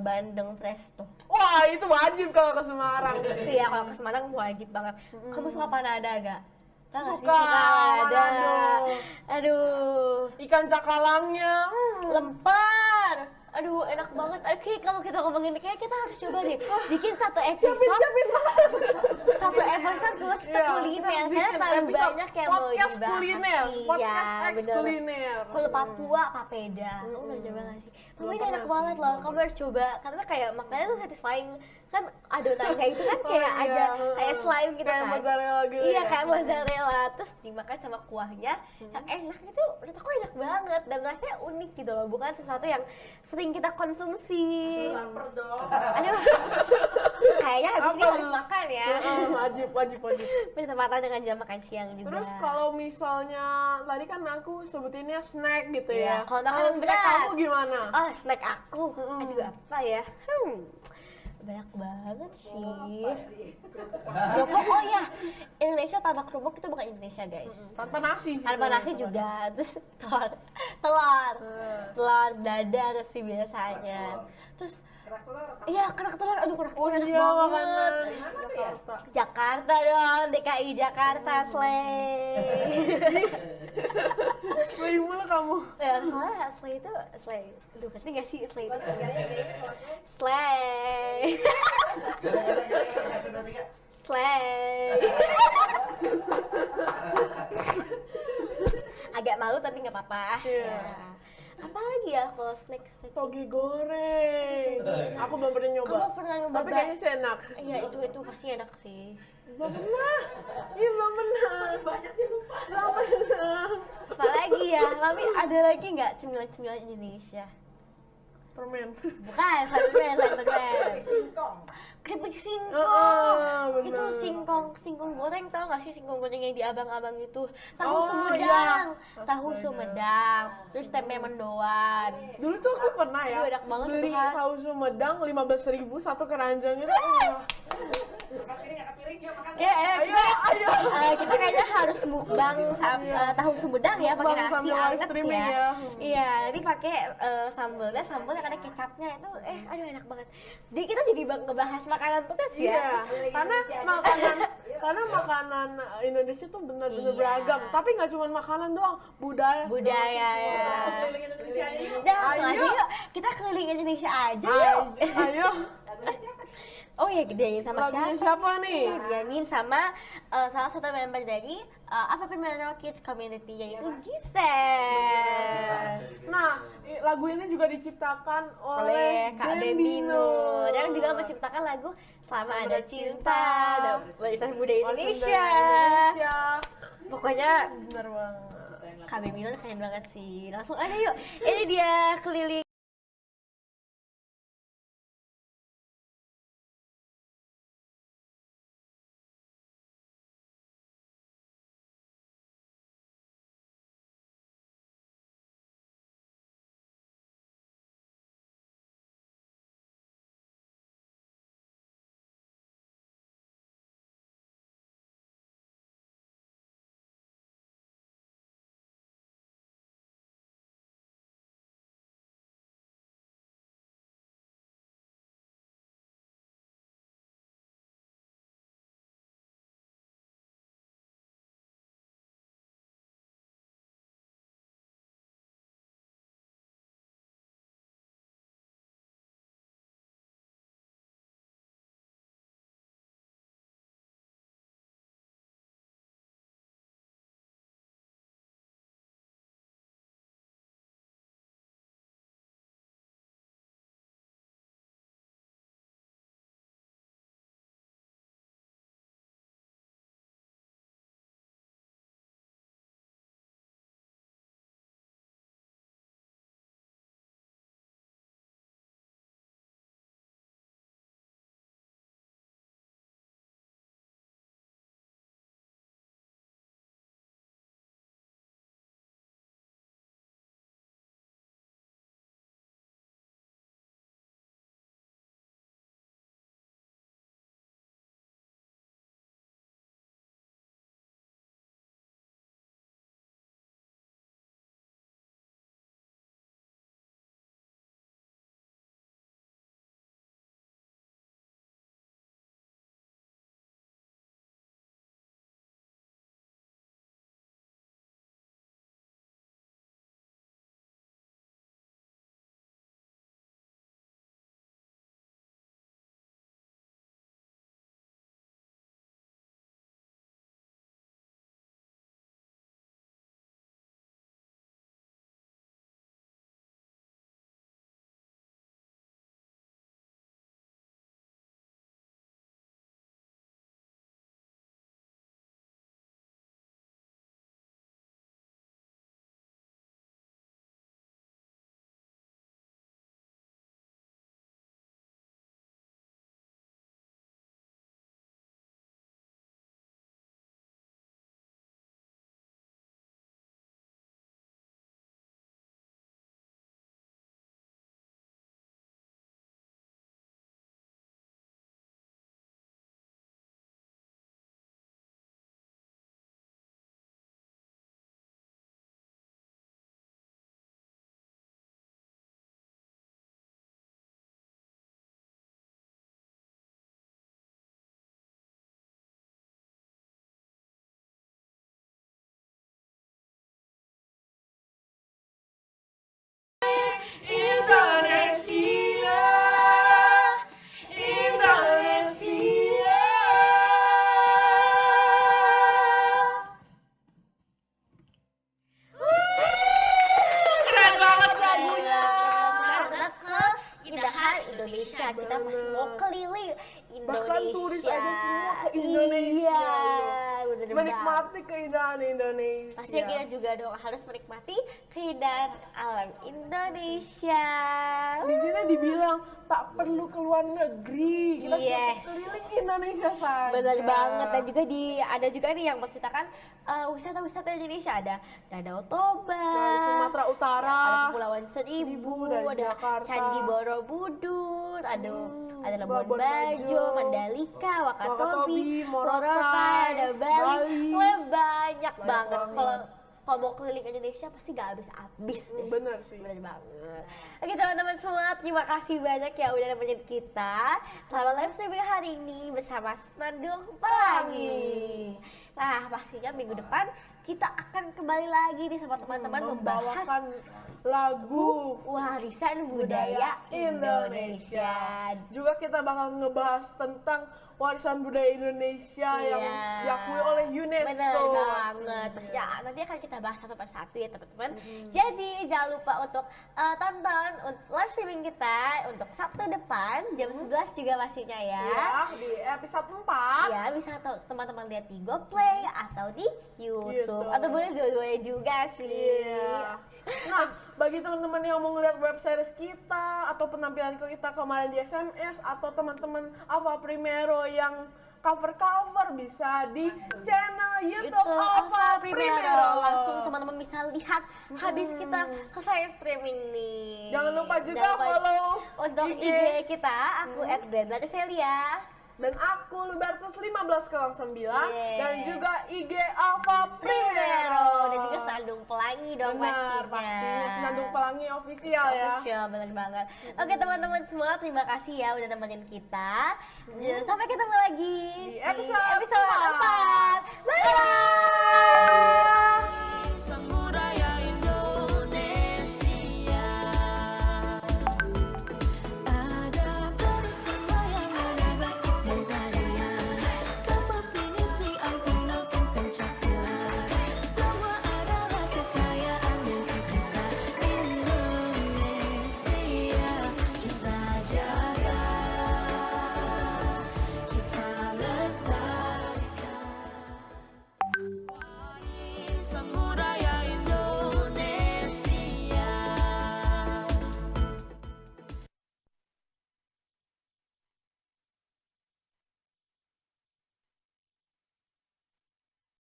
Bandeng presto. Wah, itu wajib kalau ke Semarang. Iya, kalau ke Semarang wajib banget. Kamu suka panada gak? Tahu nggak sih? Suka, Panada. Manado. Aduh, Ikan cakalangnya. lemper. Aduh, enak banget. Oke, kalau kita ngomongin kayak kita harus coba deh bikin satu episode. Siapin Satu episode khusus Iya, kuliner kita karena bikin terlalu episode banyak yang mau podcast dibahas. kuliner, podcast Iya, X bener. kuliner. Kalau Papua, papeda. Kamu udah coba gak sih? Tapi ini pernah enak sih, banget loh. Kamu harus coba karena kayak makannya tuh satisfying. Kan adonannya itu kan Oh, kayak iya, agak kayak slime gitu kayak kan. mozzarella gitu Iya, ya. kayak mozzarella. Terus dimakan sama kuahnya yang enak itu menurut aku enak banget dan rasanya unik gitu loh. Bukan sesuatu yang sering kita konsumsi. Lapar dong. Aduh. Kayaknya habis ini Apa? harus makan ya. Wajib. Bertepatan dengan jam makan siang juga. Terus kalau misalnya tadi kan aku sebutinnya snack gitu Iya, ya. kalau makanan snack berat. kamu gimana? Oh, snack aku. Aduh, apa ya? Banyak banget sih. Kerupuk, oh ya. Indonesia tanpa kerupuk itu bukan Indonesia, guys. Tanpa nasi sih. Tanpa sebenarnya. nasi juga. Terus telur. Telur dadar sih biasanya. Terus Kerak telur. iya kerak telur, aduh kerak telur enak Iya, banget. makanan Dari mana tuh ya? Jakarta. Jakarta dong, DKI Jakarta, slay. Slay mulu kamu. Ya, soalnya slay itu slay. Aduh, ngerti gak sih slay itu? Slay. Slay. Agak malu tapi nggak apa-apa. Iya. Ya. Apa lagi ya kalau snack? Toge goreng. Aku belum pernah nyoba. Kamu pernah nyoba? Tapi kayaknya sih enak. Iya, itu pasti enak sih. Belum pernah. Iya, belum pernah. Belum pernah. Apalagi ya, tapi ada lagi nggak cemilan-cemilan Indonesia? Permen. Bukan, sandwich. Singkong. Keripik singkong. Bener. Itu singkong goreng, tau gak sih singkong goreng yang di abang-abang itu? Tahu Oh, Sumedang. iya. Tahu Astaga. Sumedang. Terus tempe mendoan. Dulu tuh aku pernah ya Aduh, enak banget beli tuh, kan. tahu Sumedang 15.000 satu keranjang itu. Angkat piring ya makan. Ya, Ayo. kita kayaknya harus mukbang tahu Sumedang ya pakai Mukbang nasi sambil live anget streaming ya. ya. Iya, jadi pakai sambelnya ada kecapnya itu aduh enak banget. Jadi kita jadi ngebahas makanan terus ya. Iya, karena makanan Indonesia tuh benar-benar Iya. beragam. Tapi nggak cuma makanan doang, budaya. segala Budaya macam. ya. Keliling Indonesia aja yuk. Dan langsung Ayo. aja yuk, kita keliling Indonesia aja yuk. Ayo, Lagunya siapa? Oh ya, dianyin sama lagunya siapa? siapa nih? Dianyin sama salah satu member dari Ava Primero Kids Community yaitu Giselle. Nah, lagu ini juga diciptakan Oleh oleh Kak Bembino dan juga menciptakan lagu Selama Ada Cinta dan Warisan Budaya Indonesia. Indonesia. Pokoknya Bener banget. Kak Bembino keren banget sih. Langsung aja yuk. Ini dia keliling Indonesia. Kita masih mau keliling Indonesia. Bahkan turis aja semua ke Indonesia. Iya, bener banget. Menikmati keindahan Indonesia. Pastinya kita juga dong harus menikmati keindahan alam Indonesia. Di sini dibilang tak perlu ke luar negeri, kita Yes. cukup keliling Indonesia saja. Benar banget, dan juga ada juga nih yang menceritakan wisata-wisata Indonesia. Ada Danau Toba, Dari Sumatera Utara, ada Kepulauan Seribu, dari ada Jakarta. Candi Borobudur, ada Labuan Labuan Bajo, Bajo, Mandalika, Wakatobi, Wakatobi, Morotai, ada Bali. Bali. Wah, banyak banget. banget. Kalau mau keliling Indonesia pasti gak habis-habis deh. Bener sih. Bener banget. Oke teman-teman semua, terima kasih banyak ya udah nemenin kita selama live streaming hari ini bersama Senandung Pelangi. Nah pastinya minggu depan kita akan kembali lagi nih sama teman-teman membahas Membawakan lagu warisan budaya Indonesia. Juga kita bakal ngebahas tentang warisan budaya Indonesia yang diakui oleh UNESCO. Bener banget. Pastinya nanti akan kita bahas satu persatu ya teman-teman. Jadi jangan lupa untuk tonton live streaming kita untuk Sabtu depan jam 11 juga pastinya ya. Ya, di episode 4. Ya, bisa teman-teman lihat di GoPlay atau di YouTube. Atau boleh dua-duanya juga sih. Iya. Nah, bagi teman-teman yang mau ngeliat web series kita atau penampilan kita kemarin di SMS atau teman-teman Alfa Primero yang cover-cover bisa di channel YouTube Alfa Primero. Langsung teman-teman bisa lihat habis kita selesai streaming nih. Jangan lupa juga Jangan lupa follow untuk IG kita, aku @Glenda dan aku Lubertus 1509 Yeah. dan juga IG Alfa Primero. dan juga Senandung Pelangi dong Benar, pastinya Senandung Pelangi official ya. Official, bener banget. Oke teman-teman semua, terima kasih ya udah nemenin kita. Sampai ketemu lagi Di episode 4. Bye-bye.